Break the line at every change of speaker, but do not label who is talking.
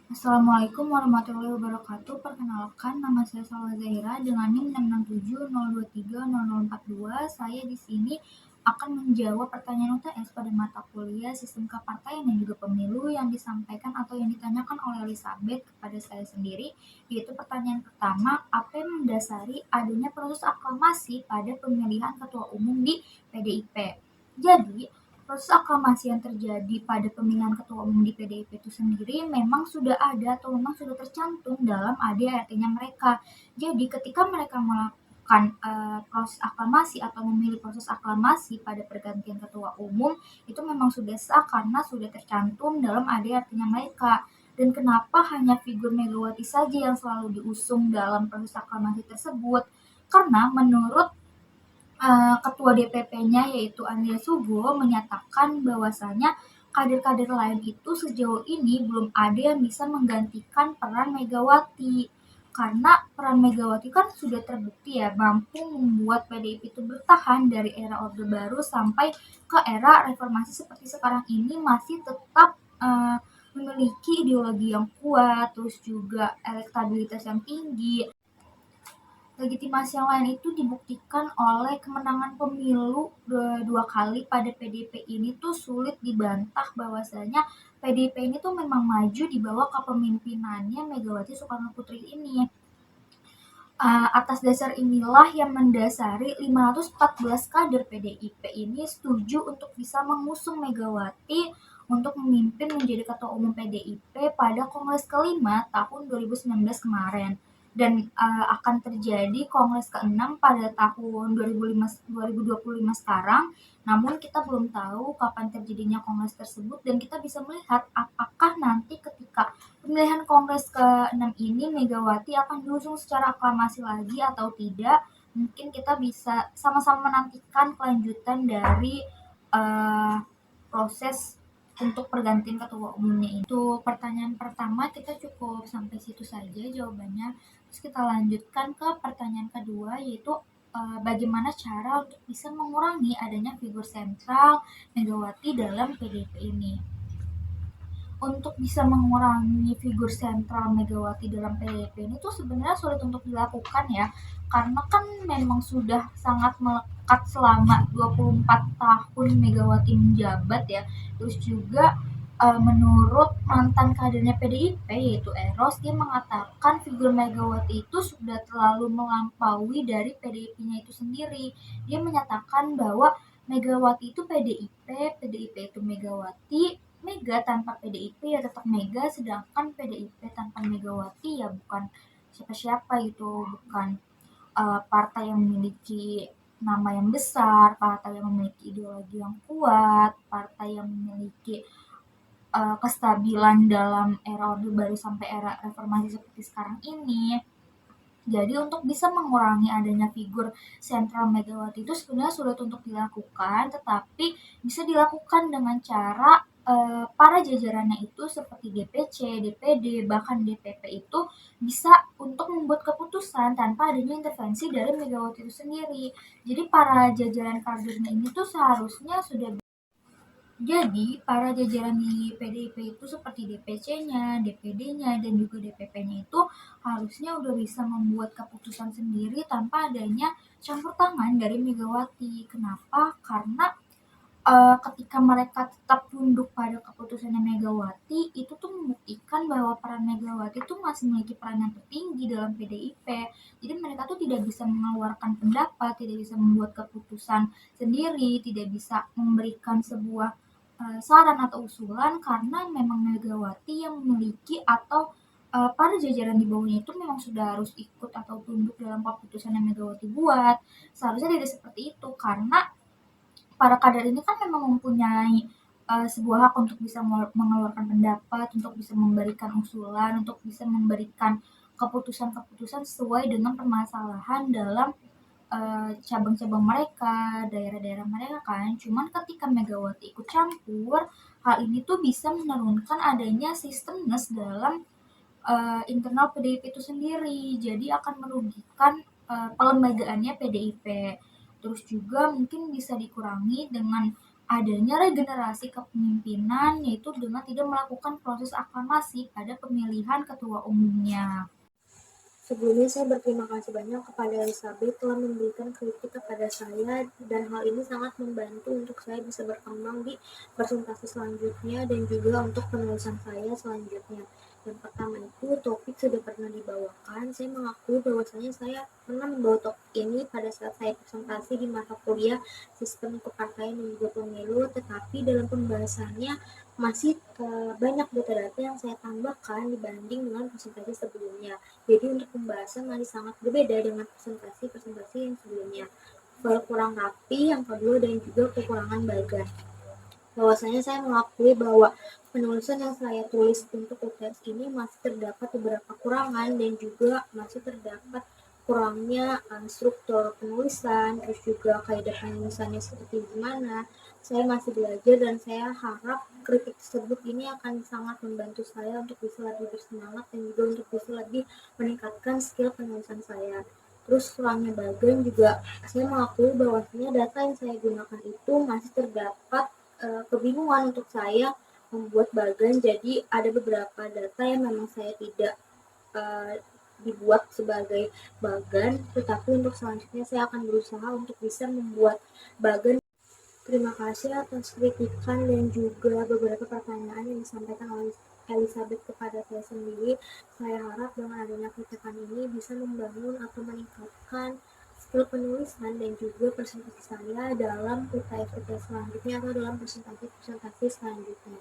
Assalamualaikum warahmatullahi wabarakatuh. Perkenalkan, nama saya Salwa Zahira dengan NIM 667023042. Saya di sini akan menjawab pertanyaan UTS pada mata kuliah Sistem Kepartaian dan juga Pemilu yang disampaikan atau yang ditanyakan oleh Elizabeth kepada saya sendiri, yaitu pertanyaan pertama, apa yang mendasari adanya proses aklamasi pada pemilihan ketua umum di PDIP? Jadi, proses aklamasi yang terjadi pada pemilihan ketua umum di PDIP itu sendiri memang sudah ada atau memang sudah tercantum dalam ADART-nya mereka. Jadi ketika mereka melakukan proses aklamasi atau memilih proses aklamasi pada pergantian ketua umum, itu memang sudah sah karena sudah tercantum dalam ADART-nya mereka. Dan kenapa hanya figur Megawati saja yang selalu diusung dalam proses aklamasi tersebut? Karena menurut Ketua DPP-nya yaitu Andreas Sugo menyatakan bahwasanya kader-kader lain itu sejauh ini belum ada yang bisa menggantikan peran Megawati. Karena peran Megawati kan sudah terbukti ya mampu membuat PDIP itu bertahan dari era Orde Baru sampai ke era reformasi seperti sekarang ini masih tetap memiliki ideologi yang kuat, terus juga elektabilitas yang tinggi. Legitimasi yang lain itu dibuktikan oleh kemenangan pemilu dua kali pada PDIP ini tuh sulit dibantah bahwasanya PDIP ini tuh memang maju di bawah kepemimpinannya Megawati Soekarno Putri ini. Atas dasar inilah yang mendasari 514 kader PDIP ini setuju untuk bisa mengusung Megawati untuk memimpin menjadi ketua umum PDIP pada Kongres kelima tahun 2019 kemarin. Dan akan terjadi Kongres ke-6 pada tahun 2025 sekarang. Namun kita belum tahu kapan terjadinya Kongres tersebut dan kita bisa melihat apakah nanti ketika pemilihan Kongres ke-6 ini Megawati akan diusung secara aklamasi lagi atau tidak. Mungkin kita bisa sama-sama menantikan kelanjutan dari proses untuk pergantian ketua umumnya itu. Pertanyaan pertama kita cukup sampai situ saja jawabannya. Terus kita lanjutkan ke pertanyaan kedua, yaitu bagaimana cara untuk bisa mengurangi adanya figur sentral Megawati dalam PDIP ini. Untuk bisa mengurangi figur sentral Megawati dalam PDIP ini tuh sebenarnya sulit untuk dilakukan ya, karena kan memang sudah sangat melekat selama 24 tahun Megawati menjabat ya. Terus juga menurut mantan kadernya PDIP yaitu Eros, dia mengatakan figur Megawati itu sudah terlalu melampaui dari PDIP-nya itu sendiri. Dia menyatakan bahwa Megawati itu PDIP, PDIP itu Megawati, Mega tanpa PDIP ya tetap Mega, sedangkan PDIP tanpa Megawati ya bukan siapa-siapa gitu, bukan partai yang memiliki nama yang besar, partai yang memiliki ideologi yang kuat, partai yang memiliki kestabilan dalam era Orde Baru sampai era reformasi seperti sekarang ini. Jadi untuk bisa mengurangi adanya figur sentral Megawati itu sebenarnya sulit untuk dilakukan, tetapi bisa dilakukan dengan cara para jajarannya itu seperti DPC, DPD, bahkan DPP itu bisa untuk membuat keputusan tanpa adanya intervensi dari Megawati itu sendiri. Jadi para jajaran kadernya ini tuh seharusnya sudah. Jadi, para jajaran di PDIP itu seperti DPC-nya, DPD-nya, dan juga DPP-nya itu harusnya udah bisa membuat keputusan sendiri tanpa adanya campur tangan dari Megawati. Kenapa? Karena ketika mereka tetap tunduk pada keputusannya Megawati, itu tuh membuktikan bahwa peran Megawati itu masih memiliki peran yang tertinggi dalam PDIP. Jadi mereka tuh tidak bisa mengeluarkan pendapat, tidak bisa membuat keputusan sendiri, tidak bisa memberikan sebuah saran atau usulan karena memang Megawati yang memiliki atau para jajaran di bawahnya itu memang sudah harus ikut atau tunduk dalam keputusan yang Megawati buat. Seharusnya tidak seperti itu karena para kader ini kan memang mempunyai sebuah hak untuk bisa mengeluarkan pendapat, untuk bisa memberikan usulan, untuk bisa memberikan keputusan-keputusan sesuai dengan permasalahan dalam cabang-cabang mereka, daerah-daerah mereka kan. Cuman ketika Megawati ikut campur, hal ini tuh bisa menurunkan adanya sistemness dalam internal PDIP itu sendiri. Jadi akan merugikan pelembagaannya PDIP. Terus juga mungkin bisa dikurangi dengan adanya regenerasi kepemimpinan, yaitu dengan tidak melakukan proses aklamasi pada pemilihan ketua umumnya.
Sebelumnya saya berterima kasih banyak kepada Elizabeth telah memberikan kritik kepada saya dan hal ini sangat membantu untuk saya bisa berkembang di presentasi selanjutnya dan juga untuk penulisan saya selanjutnya. Yang pertama itu topik sudah pernah dibawakan, saya mengakui bahwasanya saya pernah membawa topik ini pada saat saya presentasi di mata kuliah sistem kepartaian dan juga pemilu, tetapi dalam pembahasannya masih banyak data-data yang saya tambahkan dibanding dengan presentasi sebelumnya. Jadi untuk pembahasan masih sangat berbeda dengan presentasi-presentasi yang sebelumnya. File kurang rapi, yang kedua, dan juga kekurangan bagan. Bahwasanya saya mengakui bahwa penulisan yang saya tulis untuk UTS ini masih terdapat beberapa kurangan dan juga masih terdapat kurangnya struktur penulisan, terus juga kaidah penulisannya seperti gimana. Saya masih belajar dan saya harap kritik tersebut ini akan sangat membantu saya untuk bisa lebih bersemangat dan juga untuk bisa lebih meningkatkan skill penulisan saya. Terus kurangnya bagian juga saya mengakui bahwasanya data yang saya gunakan itu masih terdapat kebingungan untuk saya membuat bagan, jadi ada beberapa data yang memang saya tidak uh, dibuat sebagai bagan, tetapi untuk selanjutnya saya akan berusaha untuk bisa membuat bagan. Terima kasih atas kritikan dan juga beberapa pertanyaan yang disampaikan oleh Elizabeth kepada saya sendiri. Saya harap dengan adanya kritikan ini bisa membangun atau meningkatkan skill penulisan dan juga presentasi saya dalam UTS-UTS selanjutnya atau dalam presentasi-presentasi selanjutnya.